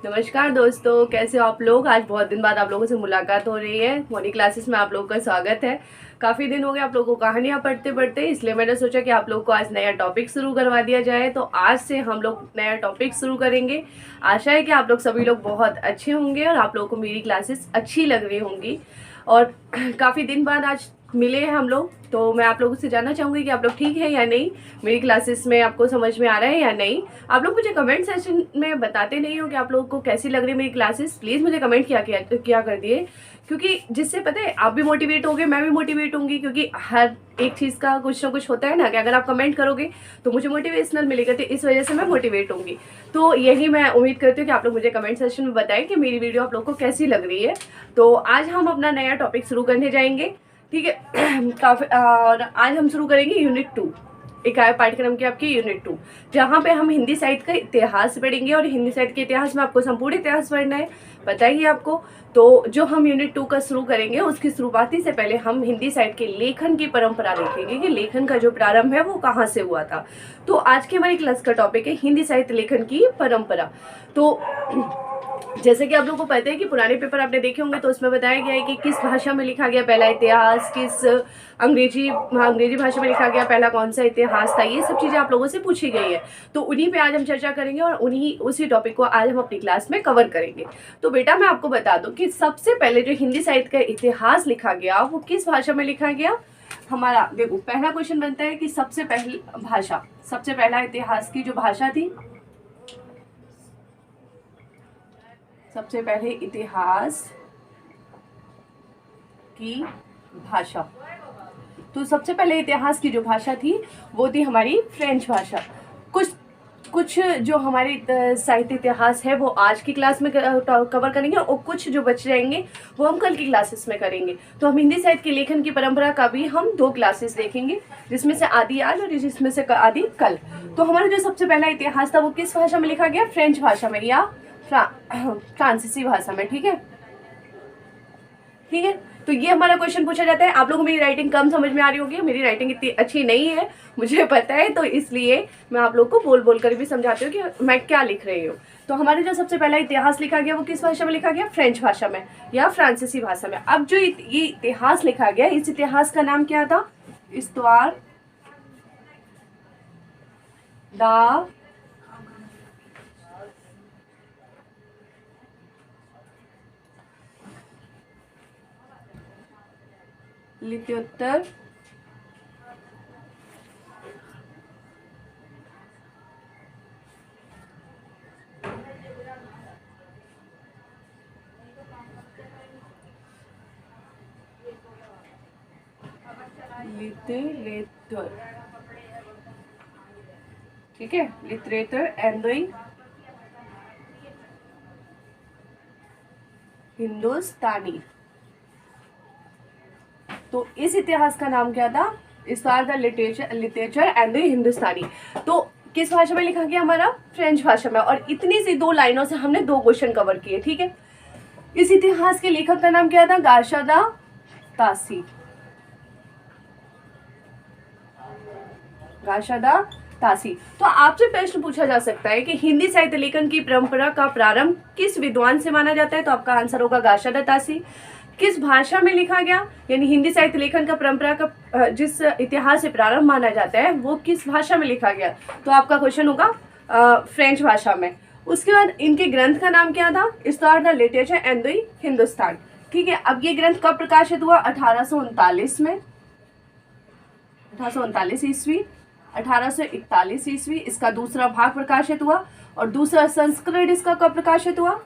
नमस्कार दोस्तों, कैसे हो आप लोग। आज बहुत दिन बाद आप लोगों से मुलाकात हो रही है। मॉर्निंग क्लासेस में आप लोगों का स्वागत है। काफ़ी दिन हो गए आप लोगों को कहानियाँ पढ़ते पढ़ते, इसलिए मैंने सोचा कि आप लोग को आज नया टॉपिक शुरू करवा दिया जाए। तो आज से हम लोग नया टॉपिक शुरू करेंगे। आशा है कि आप लोग सभी लोग बहुत अच्छे होंगे और आप लोगों को मेरी क्लासेस अच्छी लग रही होंगी। और काफ़ी दिन बाद आज मिले हैं हम लोग, तो मैं आप लोगों से जानना चाहूँगी कि आप लोग ठीक है या नहीं, मेरी क्लासेस में आपको समझ में आ रहा है या नहीं। आप लोग मुझे कमेंट सेक्शन में बताते नहीं हो कि आप लोगों को कैसी लग रही है मेरी क्लासेस। प्लीज़ मुझे कमेंट किया कर दिए, क्योंकि जिससे पता है आप भी मोटिवेट होगे, मैं भी मोटिवेट होंगी। क्योंकि हर एक चीज़ का कुछ ना कुछ होता है ना, कि अगर आप कमेंट करोगे तो मुझे मोटिवेशनल मिलेगा, तो इस वजह से मैं मोटिवेट होंगी। तो यही मैं उम्मीद करती हूँ कि आप लोग मुझे कमेंट सेक्शन में बताएं कि मेरी वीडियो आप लोग को कैसी लग रही है। तो आज हम अपना नया टॉपिक शुरू करने जाएंगे, ठीक है। काफ़ी और आज हम शुरू करेंगे यूनिट 2, इकाई पाठ्यक्रम की आपकी यूनिट 2, जहाँ पे हम हिंदी साहित्य का इतिहास पढ़ेंगे। और हिंदी साहित्य के इतिहास में आपको संपूर्ण इतिहास पढ़ना है, पता ही है आपको। तो जो हम यूनिट 2 का शुरू करेंगे, उसकी शुरुआती से पहले हम हिंदी साहित्य के लेखन की परंपरा देखेंगे कि लेखन का जो प्रारंभ है वो कहाँ से हुआ था। तो आज की हमारी क्लास का टॉपिक है हिंदी साहित्य लेखन की परंपरा। तो जैसे कि आप लोगों को पता है कि पुराने पेपर आपने देखे होंगे, तो उसमें बताया गया है कि किस भाषा में लिखा गया पहला इतिहास, किस अंग्रेजी भाषा में लिखा गया पहला कौन सा इतिहास था। ये सब चीज़ें आप लोगों से पूछी गई है, तो उन्हीं पे आज हम चर्चा करेंगे और उसी टॉपिक को आज हम अपनी क्लास में कवर करेंगे। तो बेटा मैं आपको बता दूं कि सबसे पहले जो हिंदी साहित्य का इतिहास लिखा गया वो किस भाषा में लिखा गया। हमारा देखो पहला क्वेश्चन बनता है कि सबसे पहली भाषा, सबसे पहला इतिहास की जो भाषा थी, सबसे पहले इतिहास की भाषा, तो सबसे पहले इतिहास की जो भाषा थी वो थी हमारी फ्रेंच भाषा। कुछ जो हमारी साहित्य इतिहास है वो आज की क्लास में कवर करेंगे, और कुछ जो बच जाएंगे वो हम कल की क्लासेस में करेंगे। तो हम हिंदी साहित्य के लेखन की परंपरा का भी हम 2 क्लासेस देखेंगे, जिसमें से आदि आज और जिसमें से आदि कल। तो हमारा जो सबसे पहला इतिहास था वो किस भाषा में लिखा गया, फ्रेंच भाषा में या फ्रांसीसी भाषा में, ठीक है। ठीक है, तो ये हमारा क्वेश्चन पूछा जाता है। आप लोगों को मेरी राइटिंग कम समझ में आ रही होगी, मेरी राइटिंग इतनी अच्छी नहीं है मुझे पता है, तो इसलिए मैं आप लोग को बोल बोल कर भी समझाती हूँ कि मैं क्या लिख रही हूँ। तो हमारे जो सबसे पहला इतिहास लिखा गया वो किस भाषा में लिखा गया, फ्रेंच भाषा में या फ्रांसीसी भाषा में। अब जो ये इतिहास लिखा गया, इस इतिहास का नाम क्या था, इस्तवार द लित्योत्तर लिटरेचर, ठीक है, लिटरेचर एंड हिंदुस्तानी। तो इस इतिहास का नाम क्या था, इस्तार द लिटरेचर एंड द हिंदुस्तानी। तो किस भाषा में लिखा गया, हमारा फ्रेंच भाषा में। और इतनी सी 2 लाइनों से हमने 2 क्वेश्चन कवर किए, ठीक है। इस इतिहास के लेखक का नाम क्या था, गार्शा तासी, गार्शा तासी। तो आपसे प्रश्न पूछा जा सकता है कि हिंदी साहित्य लेखन की परंपरा का प्रारंभ किस विद्वान से माना जाता है, तो आपका आंसर होगा गार्शा तासी। किस भाषा में लिखा गया, यानी हिंदी साहित्य लेखन का परंपरा का जिस इतिहास से प्रारंभ माना जाता है वो किस भाषा में लिखा गया, तो आपका क्वेश्चन होगा फ्रेंच भाषा में। उसके बाद इनके ग्रंथ का नाम क्या था, इस्तार the literature and the Hindustan, ठीक है। अब ये ग्रंथ कब प्रकाशित हुआ, 1839 में, 1839 ईस्वी, 1841 ईस्वी इसका दूसरा भाग प्रकाशित हुआ। और दूसरा संस्करण इसका कब प्रकाशित हुआ,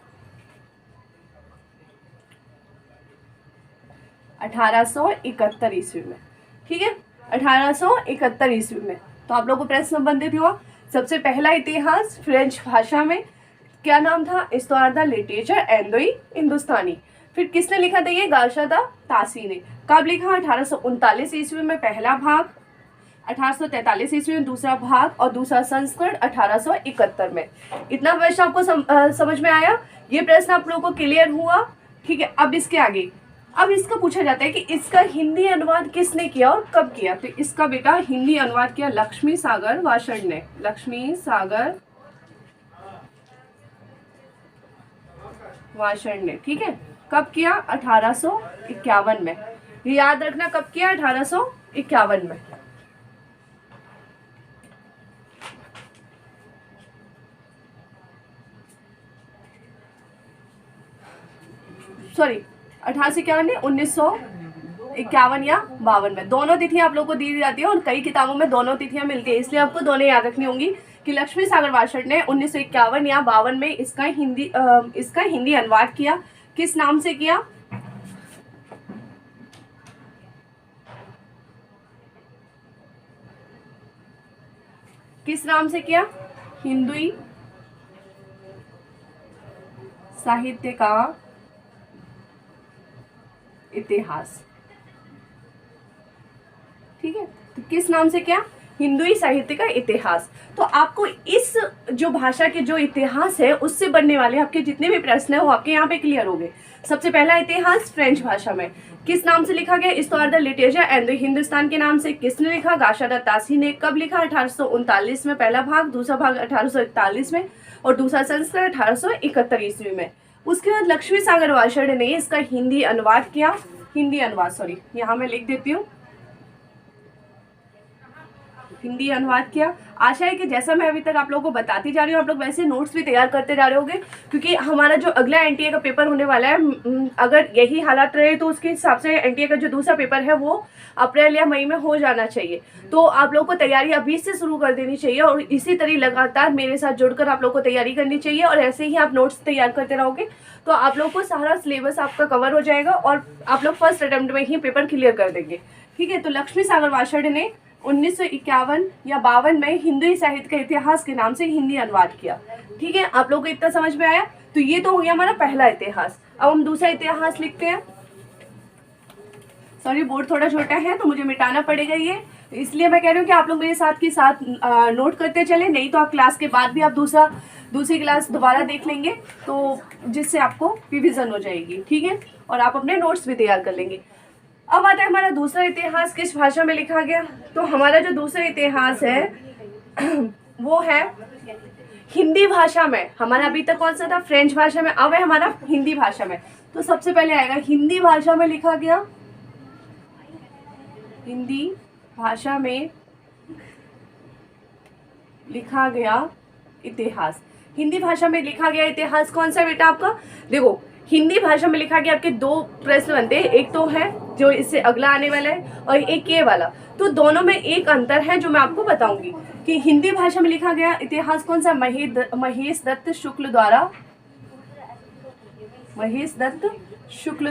1871 ईस्वी में, ठीक है, 1871 ईस्वी में। तो आप लोगों को प्रश्न संबंधित हुआ। सबसे पहला इतिहास फ्रेंच भाषा में, क्या नाम था, इस्तार द लिटरेचर एंड द हिंदुस्तानी। फिर किसने लिखा था, ये गार्शा तासी ने। कब लिखा, 1839 ईस्वी में पहला भाग, 1843 ईस्वी में दूसरा भाग, और दूसरा संस्करण 1871 में। इतना प्रश्न आपको समझ में आया, ये प्रश्न आप लोगों को क्लियर हुआ, ठीक है। अब इसके आगे, अब इसका पूछा जाता है कि इसका हिंदी अनुवाद किसने किया और कब किया। तो इसका बेटा हिंदी अनुवाद किया लक्ष्मी सागर वाषण ने, लक्ष्मी सागर वार्षण ने, ठीक है, कब किया? 1851 में। ये याद रखना, कब किया? 1851 में। सॉरी, 1851 ने 1951 या 52 में, दोनों तिथियां आप लोगों को दी जाती है और कई किताबों में दोनों तिथियां मिलती है, इसलिए आपको दोनों याद रखनी होंगी कि लक्ष्मी सागर वार्षण ने 1951 या 52 में इसका हिंदी अनुवाद किया। किस नाम से किया? किस नाम से किया? हिंदी साहित्य का इतिहास, ठीक है, तो किस नाम से क्या? हिंदुई साहित्य का इतिहास। तो आपको इस जो भाषा के जो इतिहास है उससे बनने वाले आपके जितने भी प्रश्न है वो आपके यहाँ पे क्लियर हो गए। सबसे पहला इतिहास फ्रेंच भाषा में किस नाम से लिखा गया? History the literature and the Hindustan के नाम से किसने लिखा? गाशा द तासी ने। कब लिखा? 1839 में पहला भाग, दूसरा भाग 1841 में और दूसरा संस्करण 1871 ईस्वी में। उसके बाद लक्ष्मी सागर वार्षण ने इसका हिंदी अनुवाद किया, यहाँ मैं लिख देती हूँ, हिंदी अनुवाद किया। आशा है कि जैसा मैं अभी तक आप लोगों को बताती जा रही हूँ आप लोग वैसे नोट्स भी तैयार करते जा रहे होंगे, क्योंकि हमारा जो अगला एनटीए का पेपर होने वाला है, अगर यही हालात रहे तो उसके हिसाब से एनटीए का जो दूसरा पेपर है वो अप्रैल या मई में हो जाना चाहिए। तो आप लोगों को तैयारी अभी से शुरू कर देनी चाहिए और इसी तरह लगातार मेरे साथ जुड़कर आप लोग को तैयारी करनी चाहिए और ऐसे ही आप नोट्स तैयार करते रहोगे तो आप लोग को सारा सिलेबस आपका कवर हो जाएगा और आप लोग फर्स्ट अटेम्प्ट में ही पेपर क्लियर कर देंगे, ठीक है। तो लक्ष्मी सागर वार्षण ने 1951 या 52 में हिंदी साहित्य के इतिहास के नाम से हिंदी अनुवाद किया, ठीक है। आप लोगों को इतना समझ में आया? तो ये तो हो गया हमारा पहला इतिहास। अब हम दूसरा इतिहास लिखते हैं। सॉरी, बोर्ड थोड़ा छोटा है तो मुझे मिटाना पड़ेगा ये, इसलिए मैं कह रही हूँ कि आप लोग मेरे साथ के साथ नोट करते चले, नहीं तो आप क्लास के बाद भी आप दूसरी क्लास दोबारा देख लेंगे तो जिससे आपको रिवीजन हो जाएगी, ठीक है, और आप अपने नोट्स भी तैयार कर लेंगे। अब आता है हमारा दूसरा इतिहास किस भाषा में लिखा गया। तो हमारा जो दूसरा इतिहास है वो है हिंदी भाषा में। हमारा अभी तक कौन सा था? फ्रेंच भाषा में। अब है हमारा हिंदी भाषा में। तो सबसे पहले आएगा हिंदी भाषा में लिखा गया, हिंदी भाषा में लिखा गया इतिहास। हिंदी भाषा में लिखा गया इतिहास कौन सा बेटा आपका? देखो, हिंदी भाषा में लिखा गया आपके दो प्रश्न बनते हैं, एक तो है जो इससे अगला आने वाला है और एक ये वाला। तो दोनों में एक अंतर है जो मैं आपको बताऊंगी कि हिंदी भाषा में लिखा गया इतिहास कौन सा? महेश दत्त शुक्ल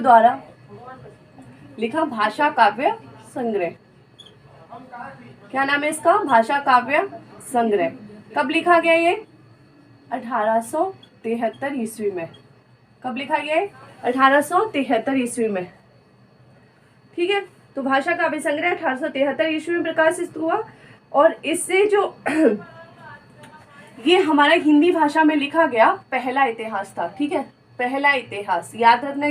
द्वारा लिखा भाषा काव्य संग्रह। क्या नाम है इसका? भाषा काव्य संग्रह। कब लिखा गया ये? 1873 ईस्वी में। कब लिखा गया है? 1873 ईस्वी में, ठीक है। तो भाषा काव्य संग्रह 1873 ईस्वी में प्रकाशित हुआ और इससे जो ये हमारा हिंदी भाषा में लिखा गया पहला इतिहास था, ठीक है। पहला इतिहास याद रखना,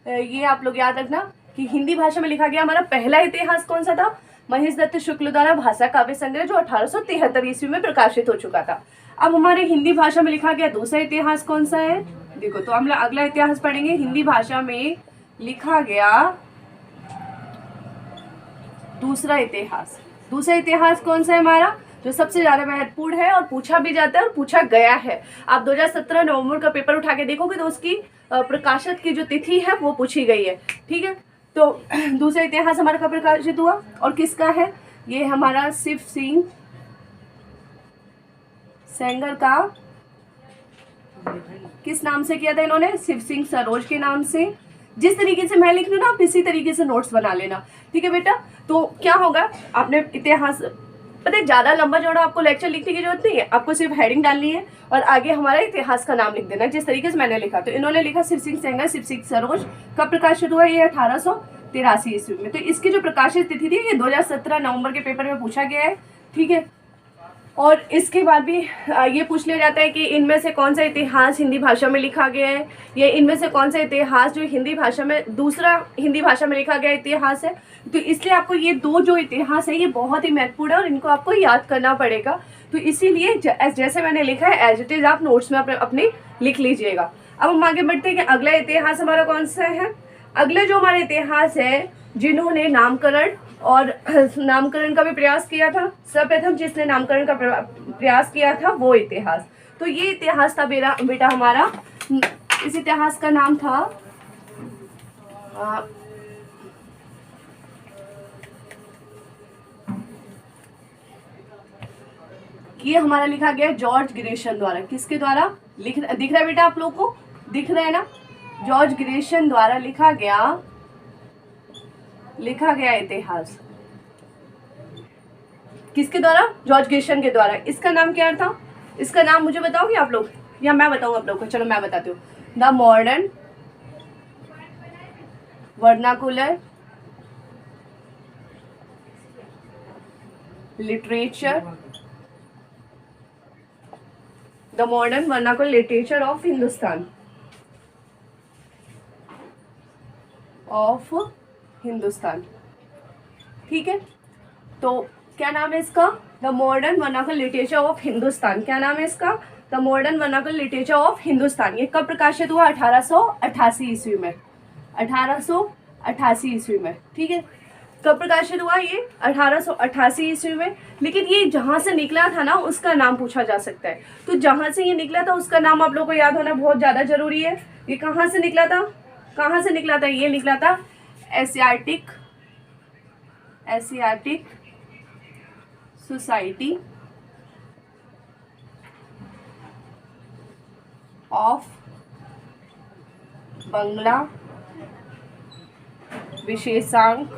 ये आप लोग याद रखना कि हिंदी भाषा में लिखा गया हमारा पहला इतिहास कौन सा था? महेश दत्त शुक्ल द्वारा भाषा काव्य संग्रह, जो 1873 ईस्वी में प्रकाशित हो चुका था। अब हमारे हिंदी भाषा में लिखा गया दूसरा इतिहास कौन सा है? देखो, तो हम अगला इतिहास पढ़ेंगे। हिंदी भाषा में लिखा गया दूसरा इतिहास कौन सा है हमारा? जो सबसे ज्यादा महत्वपूर्ण है और पूछा भी जाता है और पूछा गया है। आप 2017 नवंबर का पेपर उठा के देखोगे तो उसकी प्रकाशित की जो तिथि है वो पूछी गई है, ठीक है। तो दूसरा इतिहास हमारा कब प्रकाशित हुआ और किसका है? ये हमारा शिव सिंह सेंगर का किस नाम से किया था इन्होंने? शिव सिंह सरोज के नाम से। जिस तरीके से मैं लिख रही हूँ ना आप इसी तरीके से नोट्स बना लेना, ठीक है बेटा। तो क्या होगा, आपने इतिहास, पता है ज्यादा लंबा चौड़ा आपको लेक्चर लिखने की जरूरत नहीं है, आपको सिर्फ हेडिंग डालनी है और आगे हमारा इतिहास का नाम लिख देना जिस तरीके से मैंने लिखा। तो इन्होंने लिखा शिव सिंह सेंगर, शिव सिंह सरोज। कब प्रकाशित हुआ? ये 1883 ईस्वी में। तो इसकी जो प्रकाशित तिथि थी ये 2017 नवंबर के पेपर में पूछा गया है, ठीक है। और इसके बाद भी ये पूछ लिया जाता है कि इनमें से कौन सा इतिहास हिंदी भाषा में लिखा गया है, या इनमें से कौन सा इतिहास जो हिंदी भाषा में दूसरा हिंदी भाषा में लिखा गया इतिहास है। तो इसलिए आपको ये दो जो इतिहास है ये बहुत ही महत्वपूर्ण है और इनको आपको याद करना पड़ेगा। तो इसीलिए जैसे मैंने लिखा है एज इट इज आप नोट्स में अपने लिख लीजिएगा। अब हम आगे बढ़ते हैं कि अगला इतिहास हमारा कौन सा है। अगला जो हमारा इतिहास है, जिन्होंने नामकरण और नामकरण का भी प्रयास किया था, सर्वप्रथम जिसने नामकरण का प्रयास किया था वो इतिहास। तो ये इतिहास था बेटा हमारा, इस इतिहास का नाम था ये हमारा लिखा गया जॉर्ज ग्रेशन द्वारा। किसके द्वारा दिख रहा है बेटा आप लोग को, दिख रहा है ना, जॉर्ज ग्रेशन द्वारा लिखा गया इतिहास। किसके द्वारा? जॉर्ज ग्रेशन के द्वारा। इसका नाम क्या था? इसका नाम मुझे बताओगे आप लोग या मैं बताऊं आप लोग को? चलो मैं बताती हूँ। The modern vernacular literature, the modern vernacular literature of Hindustan. ठीक है, तो क्या नाम है इसका? The modern vernacular literature of Hindustan. क्या नाम है इसका? The modern vernacular literature of Hindustan. ये कब प्रकाशित हुआ? 1888 ईस्वी में। 1888 ईस्वी में। ठीक है, कब प्रकाशित हुआ ये? 1888 ईस्वी में। लेकिन ये जहाँ से निकला था ना उसका नाम पूछा जा सकता है। तो जहाँ से ये निकला था उसका नाम आप लोगों को याद होना बहुत ज़्यादा जरूरी है। ये कहाँ से निकला था? कहाँ से निकला था? ये निकला था एशियाटिक सोसाइटी ऑफ बंगला विशेषांक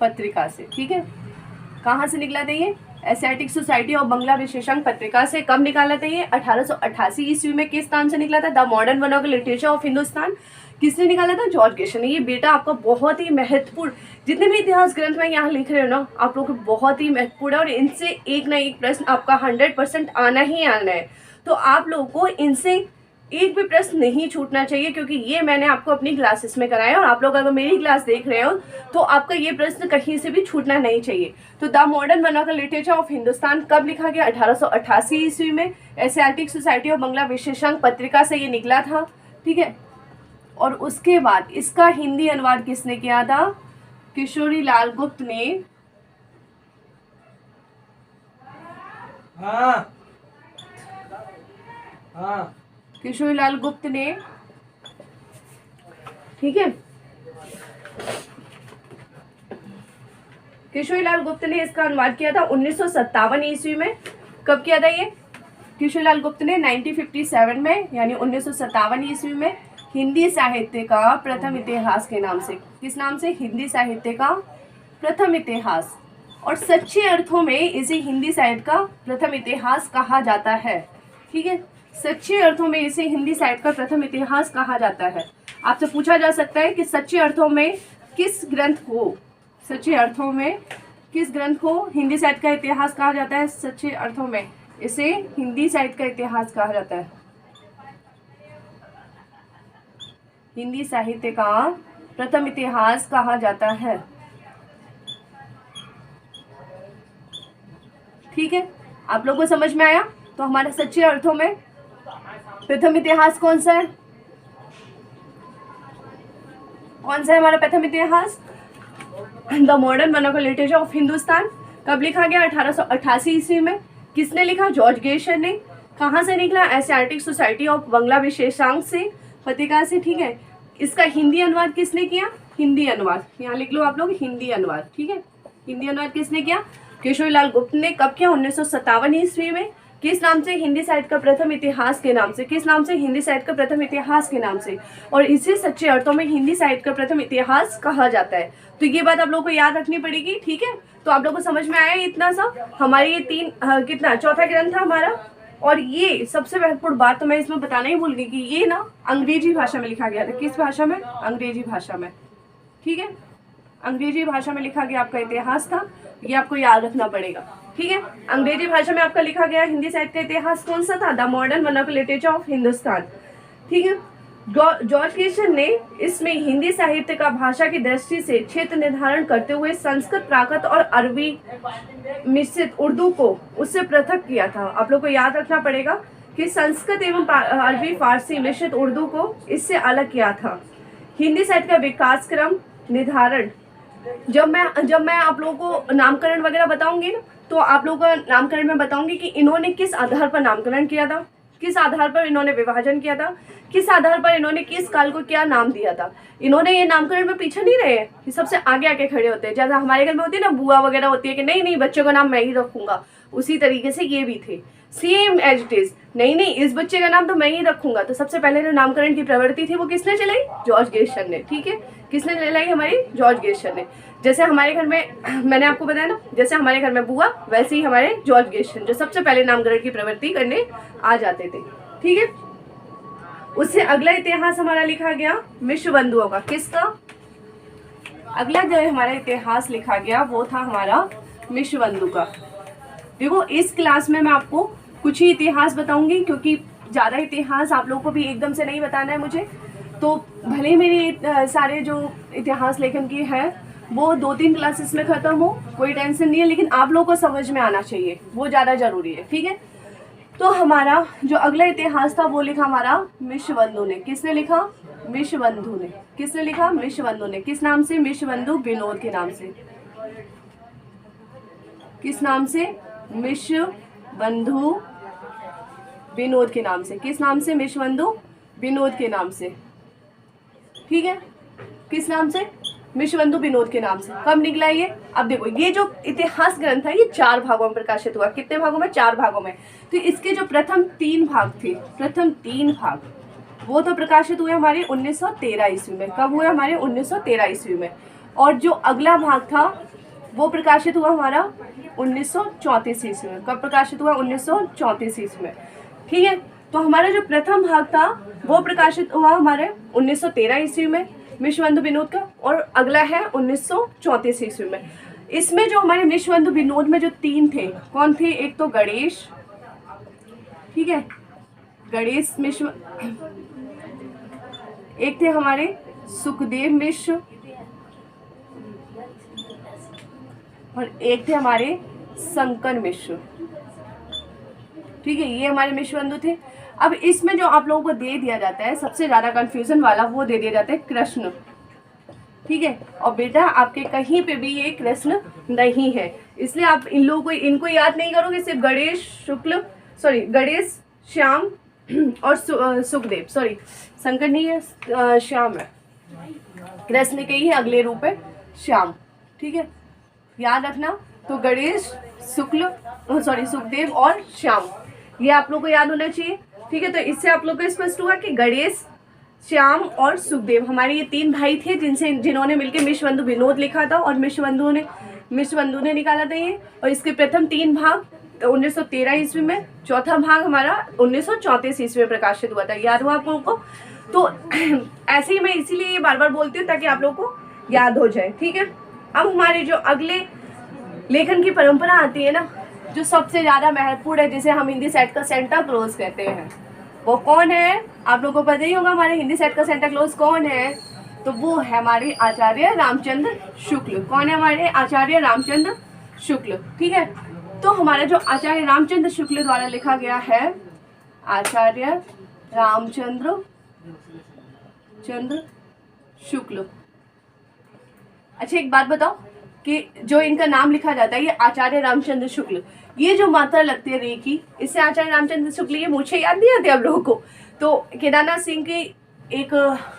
पत्रिका से। ठीक है, कहाँ से निकला था ये? एशियाटिक सोसाइटी ऑफ बंगला विशेषांक पत्रिका से। कब निकाला था ये? 1888 ईस्वी में। किस नाम से निकला था? The modern vernacular literature of Hindustan. किसने निकाला था? जॉर्ज ग्रेशन ने। ये बेटा आपका बहुत ही महत्वपूर्ण, जितने भी इतिहास ग्रंथ में यहाँ लिख रहे हो ना आप लोग, बहुत ही महत्वपूर्ण है और इनसे एक ना एक प्रश्न आपका 100% आना ही आना है। तो आप लोगों को इनसे एक भी प्रश्न नहीं छूटना चाहिए, क्योंकि ये मैंने आपको अपनी क्लासेस में कराया और आप लोग अगर मेरी क्लास देख रहे हो तो आपका ये प्रश्न कहीं से भी छूटना नहीं चाहिए। तो the modern vernacular literature of Hindustan कब लिखा गया? 1888 ईस्वी में। एशियाटिक सोसाइटी ऑफ बंगला विशेषांक पत्रिका से ये निकला था। ठीक है, और उसके बाद इसका हिंदी अनुवाद किसने किया था? किशोरी लाल गुप्त ने। किशोरी लाल गुप्त ने। ठीक है, किशोरी लाल गुप्त ने इसका अनुवाद किया था 1957 ईस्वी में। कब किया था ये? किशोरी लाल गुप्त ने 1957 में, यानी 1957 ईस्वी में हिंदी साहित्य का प्रथम इतिहास के नाम से। किस नाम से? हिंदी साहित्य का प्रथम इतिहास। और सच्चे अर्थों में इसे हिंदी साहित्य का प्रथम इतिहास कहा जाता है। ठीक है, सच्चे अर्थों में इसे हिंदी साहित्य का प्रथम इतिहास कहा जाता है। आपसे पूछा जा सकता है कि सच्चे अर्थों में किस ग्रंथ को, सच्चे अर्थों में किस ग्रंथ को हिंदी साहित्य का इतिहास कहा जाता है? सच्चे अर्थों में इसे हिंदी साहित्य का इतिहास कहा जाता है। हिंदी साहित्य का प्रथम इतिहास कहा जाता है। ठीक है, आप लोगों को समझ में आया? तो हमारा सच्चे अर्थों में प्रथम इतिहास कौन सा है? कौन सा है हमारा प्रथम इतिहास? The modern vernacular literature of Hindustan. कब लिखा गया? 1888 ईस्वी में। किसने लिखा? जॉर्ज ग्रेशन ने। कहाँ से निकला? एशियाटिक सोसाइटी ऑफ बंगला विशेषांक से, पत्रिका से। ठीक है, इसका हिंदी अनुवाद किसने किया? हिंदी अनुवाद यहाँ लिख लो आप लोग, हिंदी अनुवाद। ठीक है, हिंदी अनुवाद किसने किया? किशोरी लाल गुप्त ने। कब किया? 1957 ईस्वी में। किस नाम से? हिंदी साहित्य का प्रथम इतिहास के नाम से। किस नाम से? हिंदी साहित्य का प्रथम इतिहास के नाम से। और इसे सच्चे अर्थों में हिंदी साहित्य का प्रथम इतिहास कहा जाता है। तो ये बात आप लोगों को याद रखनी पड़ेगी। ठीक है, तो आप लोगों को समझ में आया इतना सा? हमारे ये कितना चौथा ग्रंथ था हमारा। और ये सबसे महत्वपूर्ण बात तो मैं इसमें बताना ही भूल गई कि ये ना अंग्रेजी भाषा में लिखा गया था। किस भाषा में? अंग्रेजी भाषा में। ठीक है, अंग्रेजी भाषा में लिखा गया आपका इतिहास था, ये आपको याद रखना पड़ेगा। ठीक है, अंग्रेजी भाषा में आपका लिखा गया हिंदी साहित्य का इतिहास कौन सा था? The modern vernacular literature of Hindustan. ठीक है, जॉर्ज ग्रेशन ने इसमें हिंदी साहित्य का भाषा की दृष्टि से क्षेत्र निर्धारण करते हुए संस्कृत, प्राकृत और अरबी मिश्रित उर्दू को उससे पृथक किया था। आप लोग को याद रखना पड़ेगा कि संस्कृत एवं अरबी फारसी मिश्रित उर्दू को इससे अलग किया था। हिंदी साहित्य का विकास क्रम निर्धारण, जब मैं आप लोगों को नामकरण वगैरह बताऊंगी ना, तो आप लोगों का नामकरण में बताऊंगी कि इन्होंने किस आधार पर नामकरण किया था, किस आधार पर इन्होंने विभाजन किया था, किस आधार पर इन्होंने किस काल को क्या नाम दिया था। इन्होंने ये नामकरण में पीछे नहीं रहे, ये सबसे आगे आके खड़े होते हैं। जैसा हमारे घर में होती है ना बुआ वगैरह होती है कि नहीं नहीं बच्चों का नाम मैं ही रखूंगा, उसी तरीके से ये भी थे, सेम एज इट इज। नहीं नहीं इस बच्चे का नाम तो मैं ही रखूंगा। तो सबसे पहले जो नामकरण की प्रवृत्ति थी वो किसने चलाई? जॉर्ज गेरसन ने। ठीक है, किसने चलाई? हमारी जॉर्ज गेरसन ने। जैसे हमारे घर में मैंने आपको बताया ना, जैसे हमारे घर में बुआ वैसे ही हमारे जॉर्ज गेरसन जो सबसे पहले नामकरण की प्रवृत्ति करने आ जाते थे। ठीक है, उससे अगला इतिहास हमारा लिखा गया मिश्र बंधुओं का। किसका? अगला जो हमारा इतिहास लिखा गया वो था हमारा मिश्र बंधु का। देखो इस क्लास में मैं आपको कुछ ही इतिहास बताऊंगी, क्योंकि ज़्यादा इतिहास आप लोगों को भी एकदम से नहीं बताना है मुझे। तो भले ही मेरे सारे जो इतिहास लेखन की है वो 2-3 क्लासेस में ख़त्म हो, कोई टेंशन नहीं है, लेकिन आप लोगों को समझ में आना चाहिए, वो ज़्यादा ज़रूरी है। ठीक है, तो हमारा जो अगला इतिहास था वो लिखा हमारा मिश्र बंधु ने। किसने लिखा? मिश्र बंधु ने। किसने लिखा? मिश्र बंधु ने। किस नाम से? मिश्र बंधु विनोद के नाम से। किस नाम से? मिश्र बंधु विनोद के नाम से। किस नाम से? मिश्र बंधु विनोद के नाम से। ठीक है, किस नाम से? मिश्र बंधु विनोद के नाम से। कब निकला ये? अब देखो ये जो इतिहास ग्रंथ है ये 4 भागों में प्रकाशित हुआ। कितने भागों में? 4 भागों में। तो इसके जो प्रथम 3 भाग थे, प्रथम 3 भाग वो तो प्रकाशित हुए हमारे 1913 ईस्वी में। कब हुए? हमारे 1913 ईस्वी में। और जो अगला भाग था वो प्रकाशित हुआ हमारा 1934 ईस्वी में। कब प्रकाशित हुआ? 1934 ईस्वी में। ठीक है, तो हमारा जो प्रथम भाग था वो प्रकाशित हुआ हमारे 1913 ईस्वी में मिश्र बंधु विनोद का, और अगला है 1934 ईस्वी में। इसमें जो हमारे मिश्र बंधु विनोद में जो 3 थे, कौन थे? एक तो गणेश, ठीक है, गणेश मिश्र, एक थे हमारे सुखदेव मिश्र, और एक थे हमारे शंकर मिश्र। ठीक है, ये हमारे मिश्र बंधु थे। अब इसमें जो आप लोगों को दे दिया जाता है सबसे ज्यादा कंफ्यूजन वाला, वो दे दिया जाता है कृष्ण। ठीक है, और बेटा आपके कहीं पे भी ये कृष्ण नहीं है, इसलिए आप इन लोगों को इनको याद नहीं करोगे। सिर्फ गणेश श्याम और सुखदेव, सॉरी शंकर नहीं है, श्याम है। कृष्ण के ही अगले रूप है श्याम। ठीक है, याद रखना। तो गणेश, सुखदेव और श्याम, ये आप लोग को याद होना चाहिए। ठीक है, तो इससे आप लोग को स्पष्ट हुआ कि गणेश, श्याम और सुखदेव हमारे ये 3 भाई थे जिन्होंने मिलकर मिश्र बंधु विनोद लिखा था, और मिश्र बंधु ने निकाला था ये। और इसके प्रथम 3 भाग 1913 ईस्वी में, चौथा भाग हमारा 1934 ईस्वी में प्रकाशित हुआ था। याद हुआ आप लोगों को? तो ऐसे ही मैं इसीलिए ये बार बार बोलती हूँ ताकि आप लोगों को याद हो जाए। ठीक है, अब हमारे जो अगले लेखन की परंपरा आती है ना, जो सबसे ज़्यादा महत्वपूर्ण है, जिसे हम हिंदी सेट का सेंटा क्लोज कहते हैं, वो कौन है? आप लोगों को पता ही होगा हमारे हिंदी सेट का सेंटा क्लोज कौन है। तो वो है हमारे आचार्य रामचंद्र शुक्ल। कौन है? हमारे आचार्य रामचंद्र शुक्ल। ठीक है, तो हमारा जो आचार्य रामचंद्र शुक्ल द्वारा लिखा गया है, आचार्य रामचंद्र शुक्ल। अच्छा एक बात बताओ कि जो इनका नाम लिखा जाता है ये आचार्य रामचंद्र शुक्ल, ये जो मात्रा लगती है रे की, इससे आचार्य रामचंद्र शुक्ल, ये मुझे याद नहीं आती आप लोगों को। तो केदारनाथ सिंह की एक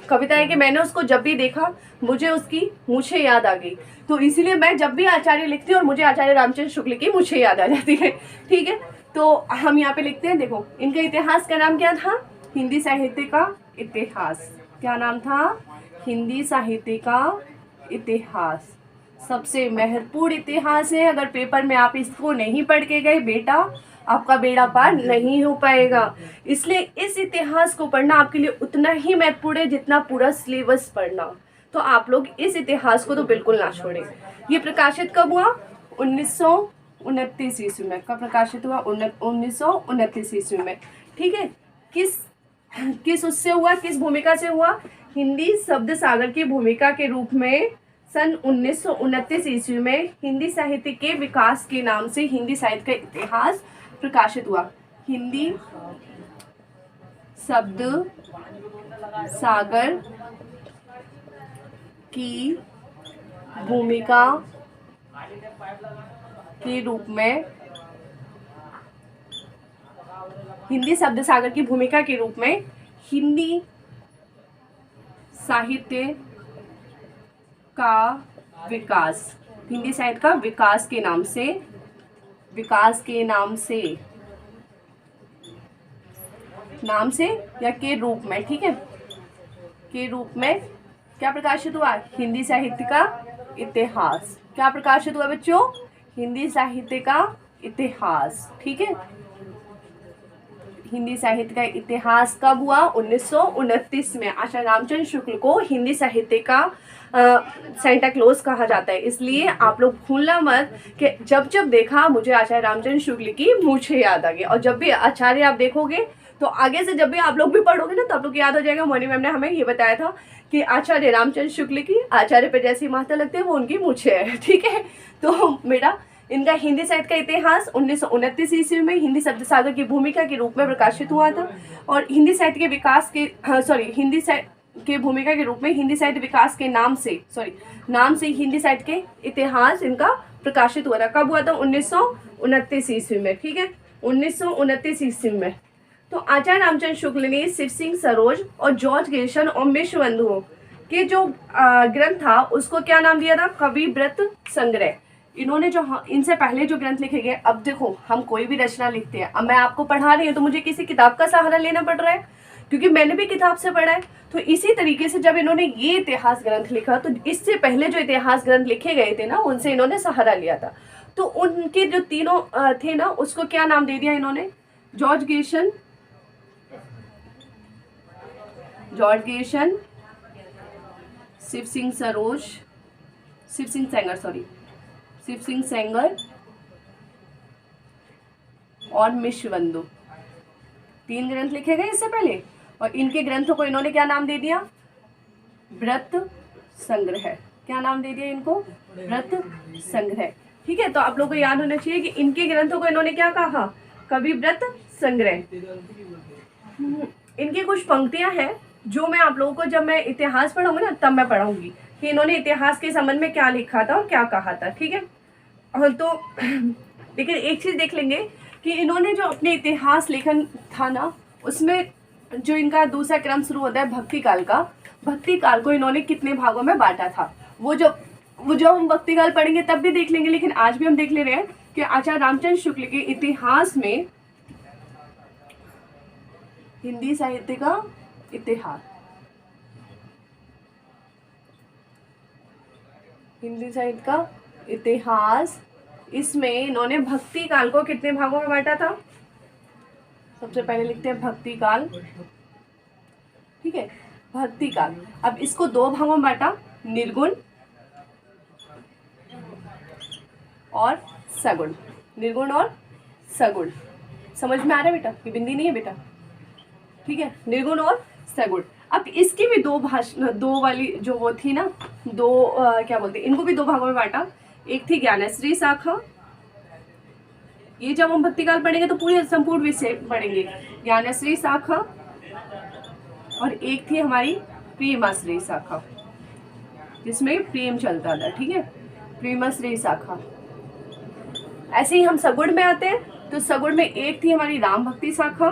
कविता है कि मैंने उसको जब भी देखा मुझे उसकी मुझे याद आ गई। तो इसीलिए मैं जब भी आचार्य लिखती हूँ और मुझे आचार्य रामचंद्र शुक्ल की मुझे याद आ जाती है। ठीक है, तो हम यहाँ पे लिखते हैं, देखो इनका इतिहास का नाम क्या था? हिंदी साहित्य का इतिहास। क्या नाम था? हिंदी साहित्य का इतिहास। सबसे महत्वपूर्ण इतिहास है। अगर पेपर में आप इसको नहीं पढ़ के गए बेटा, आपका बेड़ा पार नहीं हो पाएगा। इसलिए इस इतिहास को पढ़ना आपके लिए उतना ही महत्वपूर्ण है जितना पूरा सिलेबस पढ़ना। तो आप लोग इस इतिहास को तो बिल्कुल ना छोड़ें। ये प्रकाशित कब हुआ? 1929 ईस्वी में। कब प्रकाशित हुआ? 1929 ईस्वी में। ठीक है, किस उससे हुआ, किस भूमिका से हुआ? हिंदी शब्द सागर की भूमिका के रूप में सन 1929 ईस्वी में हिंदी साहित्य के विकास के नाम से हिंदी साहित्य का इतिहास प्रकाशित हुआ। हिंदी शब्द सागर की भूमिका के रूप में, हिंदी शब्द सागर की भूमिका के रूप में हिंदी साहित्य का विकास, हिंदी साहित्य का विकास के नाम से, विकास के नाम से या के रूप में, ठीक है, के रूप में क्या प्रकाशित हुआ? हिंदी साहित्य का इतिहास। क्या प्रकाशित हुआ बच्चों? हिंदी साहित्य का इतिहास, ठीक है। हिंदी साहित्य का इतिहास कब हुआ? 1929 में। आचार्य रामचंद्र शुक्ल को हिंदी साहित्य का सेंटा क्लॉज कहा जाता है, इसलिए आप लोग भूलना मत कि जब जब देखा मुझे आचार्य रामचंद्र शुक्ल की मुझे याद आ गई। और जब भी आचार्य आप देखोगे तो आगे से जब भी आप लोग भी पढ़ोगे ना तो आप लोग याद हो जाएगा, मोनी मैम ने हमें ये बताया था कि आचार्य रामचंद्र शुक्ल की आचार्य पे जैसी माता लगती है वो उनकी मुझे है, ठीक है। तो मेरा इनका हिंदी साहित्य का इतिहास 1929 ईस्वी में हिंदी शब्द सागर की भूमिका के रूप में प्रकाशित हुआ था। और हिंदी साहित्य के विकास के हिंदी साहित्य के भूमिका के रूप में हिंदी साहित्य विकास के नाम से हिंदी साहित्य के इतिहास इनका प्रकाशित हुआ था। कब हुआ था? 1929 ईस्वी में, ठीक है, 1929 ईस्वी में। तो आचार्य रामचंद्र शुक्ल ने शिव सिंह सरोज और जॉर्ज गिरिशन और मिश्रबंधुओं के जो ग्रंथ था उसको क्या नाम दिया था? कवि व्रत संग्रह। इन्होंने जो इनसे पहले जो ग्रंथ लिखे गए, अब देखो हम कोई भी रचना लिखते हैं, अब मैं आपको पढ़ा रही हूँ तो मुझे किसी किताब का सहारा लेना पड़ रहा है क्योंकि मैंने भी किताब से पढ़ा है। तो इसी तरीके से जब इन्होंने ये इतिहास ग्रंथ लिखा तो इससे पहले जो इतिहास ग्रंथ लिखे गए थे ना उनसे इन्होंने सहारा लिया था। तो उनके जो तीनों थे ना उसको क्या नाम दे दिया इन्होंने? जॉर्ज गिरिशन, शिव सिंह सेंगर और मिश्रबंधु, 3 ग्रंथ लिखे गए इससे पहले और इनके ग्रंथों को इन्होंने क्या नाम दे दिया? व्रत संग्रह। क्या नाम दे दिया इनको? व्रत संग्रह, ठीक है। तो आप लोगों को याद होना चाहिए कि इनके ग्रंथों को इन्होंने क्या कहा? कवि व्रत संग्रह। इनकी कुछ पंक्तियां हैं जो मैं आप लोगों को जब मैं इतिहास पढ़ाऊंगी ना तब मैं पढ़ाऊंगी कि इन्होंने इतिहास के संबंध में क्या लिखा था और क्या कहा था, ठीक है। तो लेकिन एक चीज़ देख लेंगे कि इन्होंने जो अपने इतिहास लेखन था ना उसमें जो इनका दूसरा क्रम शुरू होता है भक्ति काल का, भक्ति काल को इन्होंने कितने भागों में बांटा था वो जो हम भक्ति काल पढ़ेंगे तब भी देख लेंगे। लेकिन आज भी हम देख ले रहे हैं कि आचार्य रामचंद्र शुक्ल के इतिहास में हिंदी साहित्य का इतिहास, हिंदी साहित्य का इतिहास, इसमें इन्होंने भक्ति काल को कितने भागों में बांटा था? सबसे पहले लिखते हैं भक्ति काल, ठीक है, भक्ति काल। अब इसको 2 भागों में बांटा, निर्गुण और सगुण, निर्गुण और सगुण। समझ में आ रहा है बेटा? ये बिंदी नहीं है बेटा, ठीक है, निर्गुण और सगुण। अब इसकी भी 2 वाली जो वो थी ना, क्या बोलते हैं, इनको भी 2 भागों में बांटा। एक थी ज्ञानश्री शाखा, ये जब हम भक्ति काल पढ़ेंगे तो पूरे संपूर्ण विषय पढ़ेंगे, ज्ञानश्री शाखा, और एक थी हमारी प्रेमाश्री शाखा जिसमें प्रेम चलता था, ठीक है, प्रेमाश्री शाखा। ऐसे ही हम सगुण में आते हैं तो सगुण में एक थी हमारी राम भक्ति शाखा,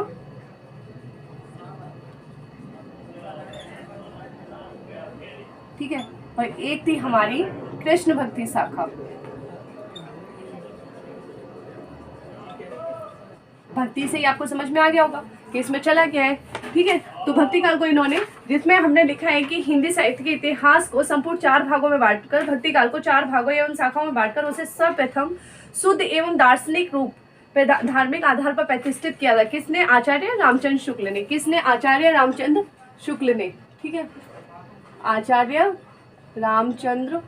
ठीक है, और एक थी हमारी कृष्ण भक्ति शाखा। भक्ति से ही आपको समझ में आ गया होगा कि इसमें चला क्या है, ठीक है। तो भक्ति काल को इन्होंने, जिसमें हमने लिखा है कि हिंदी साहित्य के इतिहास को संपूर्ण 4 भागों में बांटकर, भक्ति काल को 4 भागों एवं शाखाओं में बांटकर उसे सर्वप्रथम शुद्ध एवं दार्शनिक रूप पे धार्मिक आधार पर प्रतिष्ठित किया था। किसने? आचार्य रामचंद्र शुक्ल ने। किसने? आचार्य रामचंद्र शुक्ल ने, ठीक है, आचार्य रामचंद्र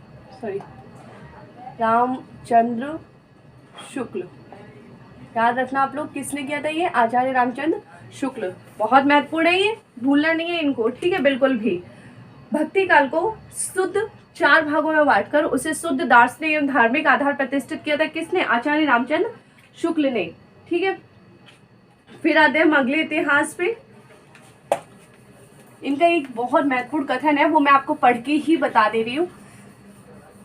शुक्ल। याद रखना आप लोग, किसने किया था ये? आचार्य रामचंद्र शुक्ल। बहुत महत्वपूर्ण है, ये भूलना नहीं है इनको, ठीक है, बिल्कुल भी। भक्ति काल को शुद्ध 4 भागों में बांटकर उसे शुद्ध दार्शनिक एवं धार्मिक आधार प्रतिष्ठित किया था। किसने? आचार्य रामचंद्र शुक्ल ने, ठीक है। फिर आते हैं हम अगले इतिहास पे, इनका एक बहुत महत्वपूर्ण कथन है, वो मैं आपको पढ़ के ही बता दे रही हूँ,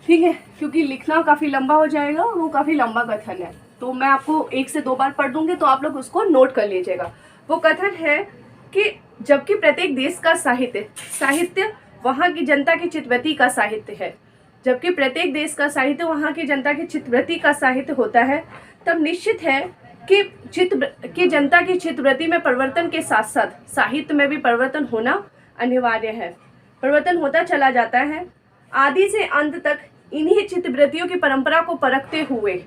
ठीक है, क्योंकि लिखना काफ़ी लंबा हो जाएगा, वो काफ़ी लंबा कथन है, तो मैं आपको 1 से 2 बार पढ़ दूंगी, तो आप लोग उसको नोट कर लीजिएगा। वो कथन है कि जबकि प्रत्येक देश का साहित्य वहाँ की जनता की चित्तवृत्ति का साहित्य है, जबकि प्रत्येक देश का साहित्य वहाँ की जनता की चित्तवृत्ति का साहित्य होता है, तब निश्चित है कि जनता की चित्तवृत्ति में परिवर्तन के साथ साथ साहित्य में भी परिवर्तन होना अनिवार्य है। परिवर्तन होता चला जाता है। आदि से अंत तक इन्हीं चित्तवृत्तियों की परंपरा को परखते हुए,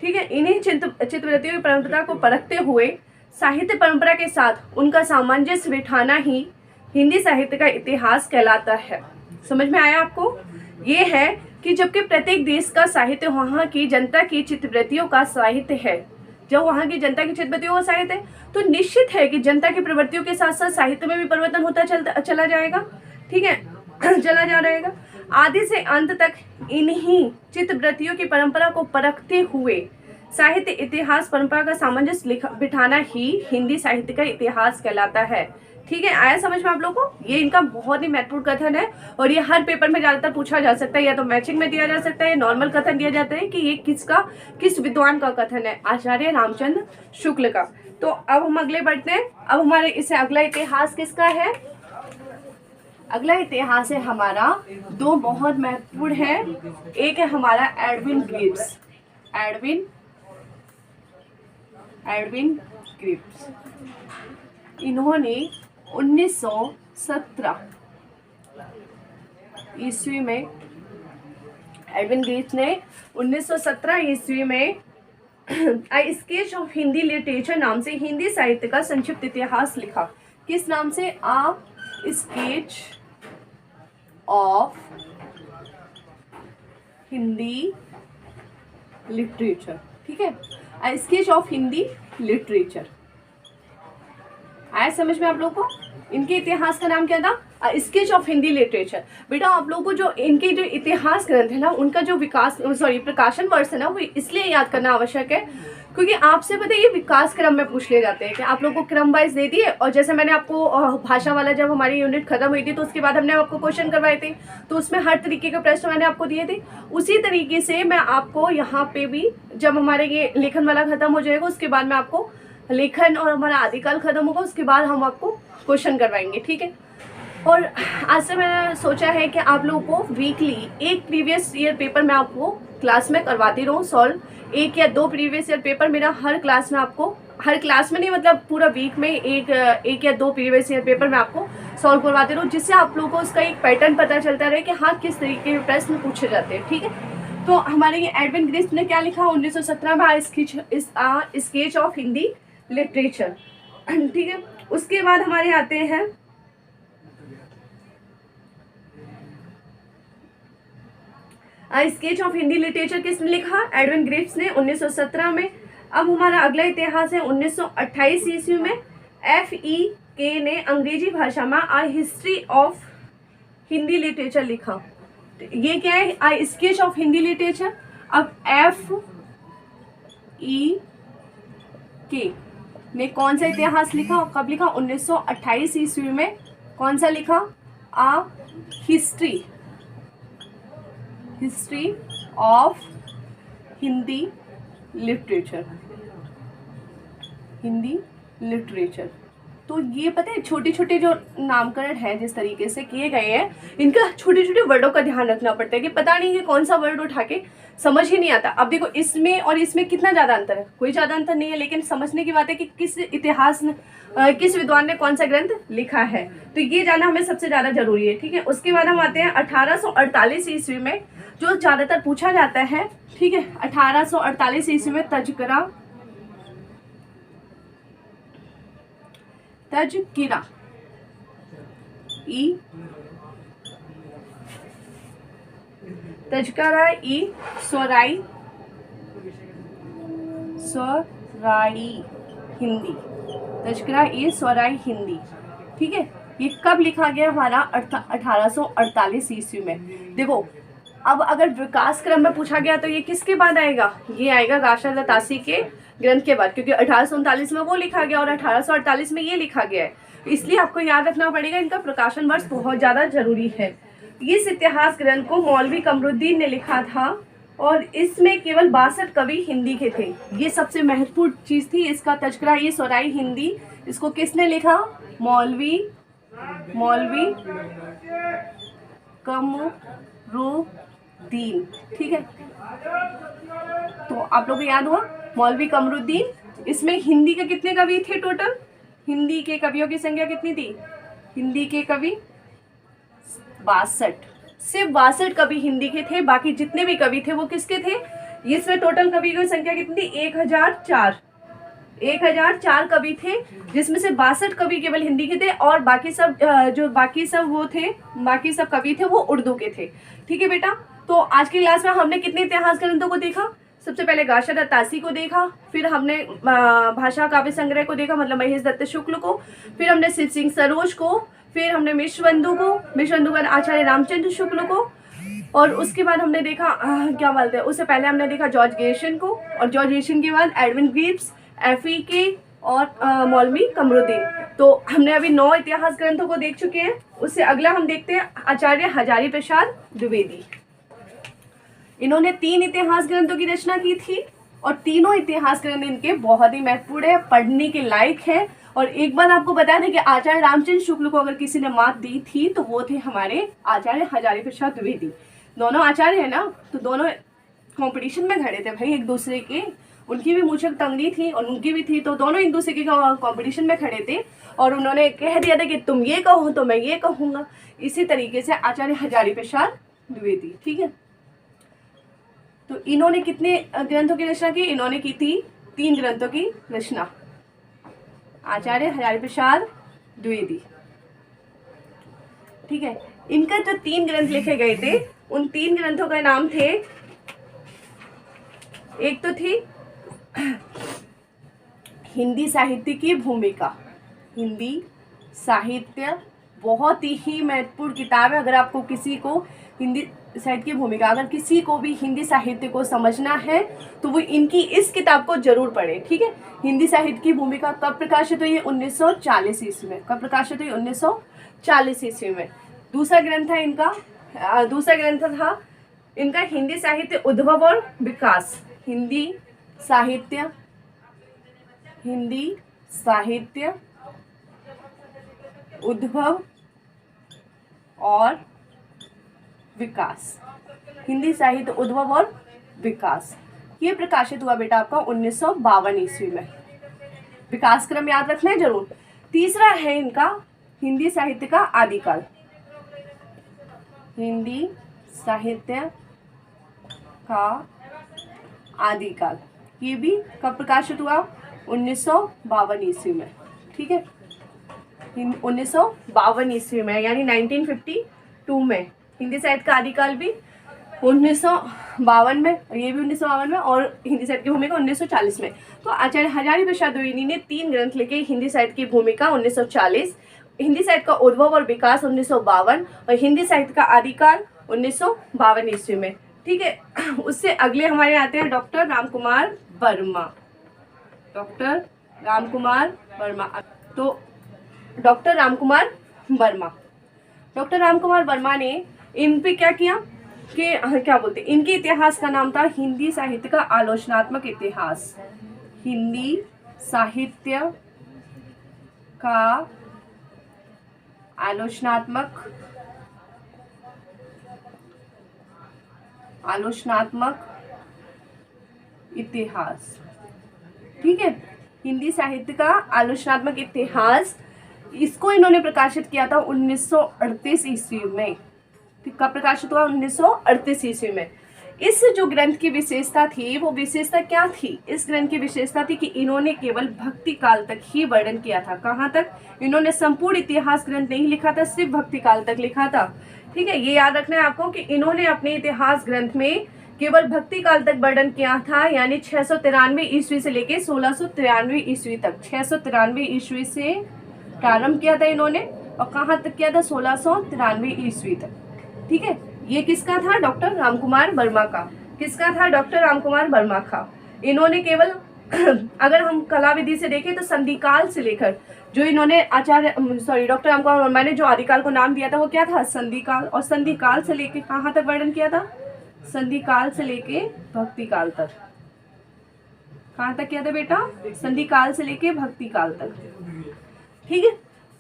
ठीक है, इन्हीं चित्तवृत्तियों की परंपरा को परखते हुए साहित्य परंपरा के साथ उनका सामंजस्य बिठाना ही हिंदी साहित्य का इतिहास कहलाता है। समझ में आया आपको? ये है कि जबकि प्रत्येक देश का साहित्य वहाँ की जनता की चित्तवृत्तियों का साहित्य है, जब वहाँ की जनता की चित्तवृत्तियों का साहित्य है, तो निश्चित है कि जनता की प्रवृत्तियों के साथ साथ साहित्य में भी परिवर्तन होता चला जाएगा, ठीक है, चला जा रहेगा। आदि से अंत तक इन्हीं चित्तवृत्तियों की परंपरा को परखते हुए साहित्य इतिहास परंपरा का सामंजस्य बिठाना ही हिंदी साहित्य का इतिहास कहलाता है। ठीक है, आया समझ में आप लोगों को? ये इनका बहुत ही महत्वपूर्ण कथन है और ये हर पेपर में ज्यादातर पूछा जा सकता है, या तो मैचिंग में दिया जा सकता है या नॉर्मल कथन दिया जाता है कि ये किस विद्वान का कथन है, आचार्य रामचंद्र शुक्ल का। तो अब हम अगले बढ़ते हैं। अब हमारे इससे अगला इतिहास किसका है? अगला इतिहास है हमारा, दो बहुत महत्वपूर्ण है। एक है हमारा एडविन ग्रिप्स, एडविन ग्रिप्स। इन्होंने 1917 ईस्वी में, एडविन ग्रिप्स ने 1917 ईस्वी में आई स्केच ऑफ हिंदी लिटरेचर नाम से हिंदी साहित्य का संक्षिप्त इतिहास लिखा। किस नाम से? आ स्केच ऑफ हिंदी लिटरेचर। ठीक है, आ स्केच ऑफ हिंदी लिटरेचर। आया समझ में आप लोगों को? इनके इतिहास का नाम क्या था? Sketch of Hindi literature. बेटा आप लोगों को जो इनके जो इतिहास ग्रंथ है ना, उनका जो प्रकाशन वर्ष है ना, वो इसलिए याद करना आवश्यक है क्योंकि आपसे पता है ये विकास क्रम में पूछ लिए जाते हैं कि आप लोगों को क्रम वाइज दे दिए, और जैसे मैंने आपको भाषा वाला जब हमारी यूनिट खत्म हुई थी तो उसके बाद हमने आपको क्वेश्चन करवाए थे, तो उसमें हर तरीके के प्रश्न मैंने आपको दिए थे। उसी तरीके से मैं आपको यहाँ पे भी, जब हमारे ये लेखन वाला खत्म हो जाएगा उसके बाद मैं आपको लेखन और हमारा आदिकाल खत्म होगा उसके बाद हम आपको क्वेश्चन करवाएंगे। ठीक है, और आज से मैंने सोचा है कि आप लोगों को वीकली एक प्रीवियस ईयर पेपर मैं आपको क्लास में करवाती रहूँ सॉल्व। 1 या 2 प्रीवियस ईयर पेपर मेरा हर क्लास में आपको, हर क्लास में नहीं मतलब पूरा वीक में एक या 2 प्रीवियस ईयर पेपर मैं आपको सॉल्व करवाती रहूँ, जिससे आप लोगों को उसका एक पैटर्न पता चलता रहे कि हाँ किस तरीके के प्रश्न पूछे जाते हैं। ठीक है, तो हमारे ये एडविन ग्रिप्स ने क्या लिखा 1917 में? Sketch of Hindi literature. ठीक है, उसके बाद हमारे आते हैं स्केच ऑफ हिंदी लिटरेचर। किसने लिखा? एडविन ग्रिप्स ने 1917 में। अब हमारा अगला इतिहास है 1928 ईस्वी में FEK ने अंग्रेजी भाषा में आ हिस्ट्री ऑफ हिंदी लिटरेचर लिखा। ये क्या है? Sketch of Hindi literature. अब FEK ने कौन सा इतिहास लिखा और कब लिखा? 1928 ईस्वी में। कौन सा लिखा? History of Hindi literature. तो ये पता है छोटे छोटे जो नामकरण है जिस तरीके से किए गए हैं, इनका छोटे छोटे वर्डों का ध्यान रखना पड़ता है कि पता नहीं कि कौन सा वर्ड उठा के समझ ही नहीं आता। अब देखो इसमें और इसमें कितना ज़्यादा अंतर है? कोई ज़्यादा अंतर नहीं है, लेकिन समझने की बात है कि किस विद्वान ने कौन सा ग्रंथ लिखा है, तो ये जानना हमें सबसे ज़्यादा जरूरी है। ठीक है, उसके बाद हम आते हैं 1848 ईस्वी में, जो ज़्यादातर पूछा जाता है। ठीक है, 1848 ईस्वी में तज़किरा स्वराई हिंदी। ठीक है, ये कब लिखा गया? हमारा 1848 ईस्वी में। देखो अब अगर विकास क्रम में पूछा गया तो ये किसके बाद आएगा? ये आएगा गाशा लतासी के ग्रंथ के बाद, क्योंकि 1839 में वो लिखा गया और 1848 में ये लिखा गया है। इसलिए आपको याद रखना पड़ेगा, इनका प्रकाशन वर्ष बहुत ज़्यादा जरूरी है। इस इतिहास ग्रंथ को मौलवी कमरुद्दीन ने लिखा था और इसमें केवल 62 कवि हिंदी के थे। ये सबसे महत्वपूर्ण चीज़ थी। इसका तज़किरा ये सोराई हिंदी, इसको किसने लिखा? मौलवी कमरुद्दीन। ठीक है, तो आप लोगों को याद हुआ मौलवी कमरुद्दीन। इसमें हिंदी के कितने कवि थे टोटल? हिंदी के कवियों की संख्या कितनी थी? हिंदी के कवि 62, सिर्फ 62 कवि हिंदी के थे। बाकी जितने भी कवि थे वो किसके थे? इसमें टोटल कवियों की संख्या कितनी थी? 1004 कवि थे, जिसमें से 62 कवि केवल हिंदी के थे और बाकी सब बाकी सब कवि थे वो उर्दू के थे। ठीक है बेटा, तो आज की क्लास में हमने कितने इतिहास ग्रंथों को देखा? सबसे पहले गाशा तासी को देखा, फिर हमने भाषा काव्य संग्रह को देखा, मतलब महेश दत्त शुक्ल को, फिर हमने शिव सिंह सरोज को, फिर हमने मिश्रबंधु का आचार्य रामचंद्र शुक्ल को, और उसके बाद हमने देखा क्या बोलते हैं, उससे पहले हमने देखा जॉर्ज गेशन को, और जॉर्ज गेशन के बाद एडविन गिब्स, एफई और मौलवी कमरुद्दीन। तो हमने अभी 9 इतिहास ग्रंथों को देख चुके हैं। उससे अगला हम देखते हैं आचार्य हजारी प्रसाद द्विवेदी। इन्होंने 3 इतिहास ग्रंथों की रचना की थी और तीनों इतिहास ग्रंथ इनके बहुत ही महत्वपूर्ण है, पढ़ने के लायक है। और एक बार आपको बता दें कि आचार्य रामचंद्र शुक्ल को अगर किसी ने मात दी थी तो वो थे हमारे आचार्य हजारी प्रसाद द्विवेदी। दोनों आचार्य है ना, तो दोनों कंपटीशन में खड़े थे भाई एक दूसरे के। उनकी भी मूछक टंगनी थी और उनकी भी थी, तो दोनों एक दूसरे के कंपटीशन में खड़े थे और उन्होंने कह दिया था कि तुम ये कहो तो मैं ये कहूँगा। इसी तरीके से आचार्य हजारी प्रसाद द्विवेदी। ठीक है, तो इन्होंने कितने ग्रंथों की रचना की? इन्होंने की थी 3 ग्रंथों की रचना, आचार्य हजारी प्रसाद द्विवेदी। ठीक है, इनका जो 3 ग्रंथ लिखे गए थे उन 3 ग्रंथों का नाम थे, एक तो थी हिंदी साहित्य की भूमिका। हिंदी साहित्य बहुत ही महत्वपूर्ण किताब है। अगर आपको किसी को हिंदी साहित्य की भूमिका, अगर किसी को भी हिंदी साहित्य को समझना है तो वो इनकी इस किताब को जरूर पढ़े। ठीक है, हिंदी साहित्य की भूमिका कब प्रकाशित हुई है? 1940 ईस्वी में। कब प्रकाशित हुई? 1940 ईस्वी में। दूसरा ग्रंथ था इनका हिंदी साहित्य उद्भव और विकास। हिंदी साहित्य उद्भव और विकास। हिंदी साहित्य उद्भव और विकास ये प्रकाशित हुआ बेटा आपका 1952 ईस्वी में। विकास क्रम याद रखना है जरूर। तीसरा है इनका हिंदी साहित्य का आदिकाल। हिंदी साहित्य का आदिकाल ये भी कब प्रकाशित हुआ? 1952 ईस्वी में। ठीक है, 1952 ईस्वी में, यानी 1952 में। हिंदी साहित्य का आदिकाल भी 1952 में, ये भी 1952 में, और हिंदी साहित्य की भूमिका 1940 में। तो आचार्य हजारी प्रसाद द्विवेदी ने 3 ग्रंथ लिखे, हिंदी साहित्य की भूमिका 1940, हिंदी साहित्य का उद्भव और विकास 1952 और हिंदी साहित्य का आदिकाल 1952 ईस्वी में। ठीक है, उससे अगले हमारे आते हैं डॉक्टर रामकुमार वर्मा। डॉक्टर रामकुमार वर्मा ने इन पे क्या किया कि क्या बोलते हैं, इनके इतिहास का नाम था हिंदी साहित्य का आलोचनात्मक इतिहास। हिंदी साहित्य का आलोचनात्मक इतिहास। ठीक है, हिंदी साहित्य का आलोचनात्मक इतिहास, इसको इन्होंने प्रकाशित किया था 1938 ईस्वी में। कब प्रकाशित हुआ? 1938 ईस्वी में। इस जो ग्रंथ की विशेषता थी, वो विशेषता क्या थी? इस ग्रंथ की विशेषता थी कि इन्होंने केवल भक्ति काल तक ही वर्णन किया था। कहाँ तक? इन्होंने संपूर्ण इतिहास ग्रंथ नहीं लिखा था, सिर्फ भक्ति काल तक लिखा था। ठीक है, ये याद रखना है आपको कि इन्होंने अपने इतिहास ग्रंथ में केवल भक्ति काल तक वर्णन किया था, यानी 693 ईस्वी से लेके 1693 ईस्वी तक। 693 ईस्वी से प्रारंभ किया था इन्होंने और कहाँ तक किया था? 1693 ईस्वी तक। ठीक है, ये किसका था? डॉक्टर रामकुमार वर्मा का। किसका था? डॉक्टर रामकुमार वर्मा का। इन्होंने केवल अगर हम कला विधि से देखें तो संधिकाल से लेकर जो इन्होंने डॉक्टर रामकुमार वर्मा ने जो आदिकाल को नाम दिया था वो क्या था, संधिकाल। और संधिकाल से लेके कहाँ तक वर्णन किया था, संधिकाल से लेके भक्ति काल तक। कहाँ तक किया था बेटा, संधिकाल से लेके भक्ति काल तक। ठीक है,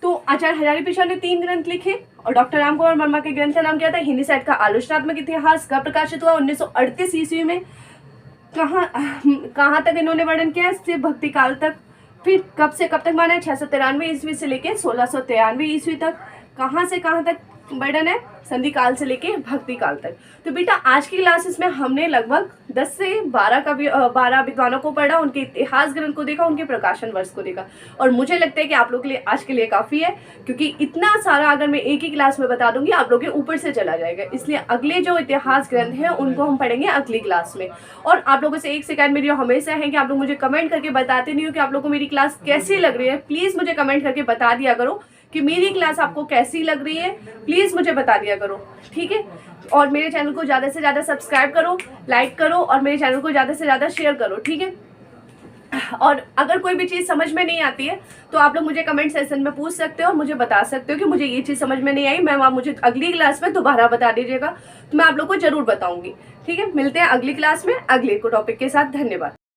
तो आचार्य हजारी प्रसाद ने 3 ग्रंथ लिखे और डॉक्टर रामकुमार वर्मा के ग्रंथ का नाम क्या था, हिंदी साहित्य का आलोचनात्मक इतिहास। कब प्रकाशित हुआ, 1938 ईस्वी में। कहाँ तक इन्होंने वर्णन किया, सिर्फ भक्ति काल तक। फिर कब से कब तक माना है, 693 ईस्वी से लेके 1693 ईस्वी तक। कहाँ से कहाँ तक वर्णन है, संधिकाल से लेके भक्ति काल तक। तो बेटा आज की क्लासेस में हमने लगभग 10 से 12 विद्वानों को पढ़ा, उनके इतिहास ग्रंथ को देखा, उनके प्रकाशन वर्ष को देखा। और मुझे लगता है कि आप लोग के लिए आज के लिए काफ़ी है, क्योंकि इतना सारा अगर मैं एक ही क्लास में बता दूंगी आप लोग के ऊपर से चला जाएगा। इसलिए अगले जो इतिहास ग्रंथ हैं उनको हम पढ़ेंगे अगली क्लास में। और आप लोगों से एक सेकंड मेरी हमेशा है कि आप लोग मुझे कमेंट करके बताते नहीं हो कि आप लोग को मेरी क्लास कैसी लग रही है। प्लीज़ मुझे कमेंट करके बता दिया करो कि मेरी क्लास आपको कैसी लग रही है, प्लीज़ मुझे बता दिया करो, ठीक है। और मेरे चैनल को ज़्यादा से ज़्यादा सब्सक्राइब करो, लाइक करो और मेरे चैनल को ज़्यादा से ज़्यादा शेयर करो, ठीक है। और अगर कोई भी चीज़ समझ में नहीं आती है तो आप लोग मुझे कमेंट सेक्शन में पूछ सकते हो और मुझे बता सकते हो कि मुझे ये चीज़ समझ में नहीं आई, मैम आप मुझे अगली क्लास में दोबारा बता दीजिएगा, तो मैं आप लोग को ज़रूर बताऊँगी, ठीक है। मिलते हैं अगली क्लास में अगले को टॉपिक के साथ। धन्यवाद।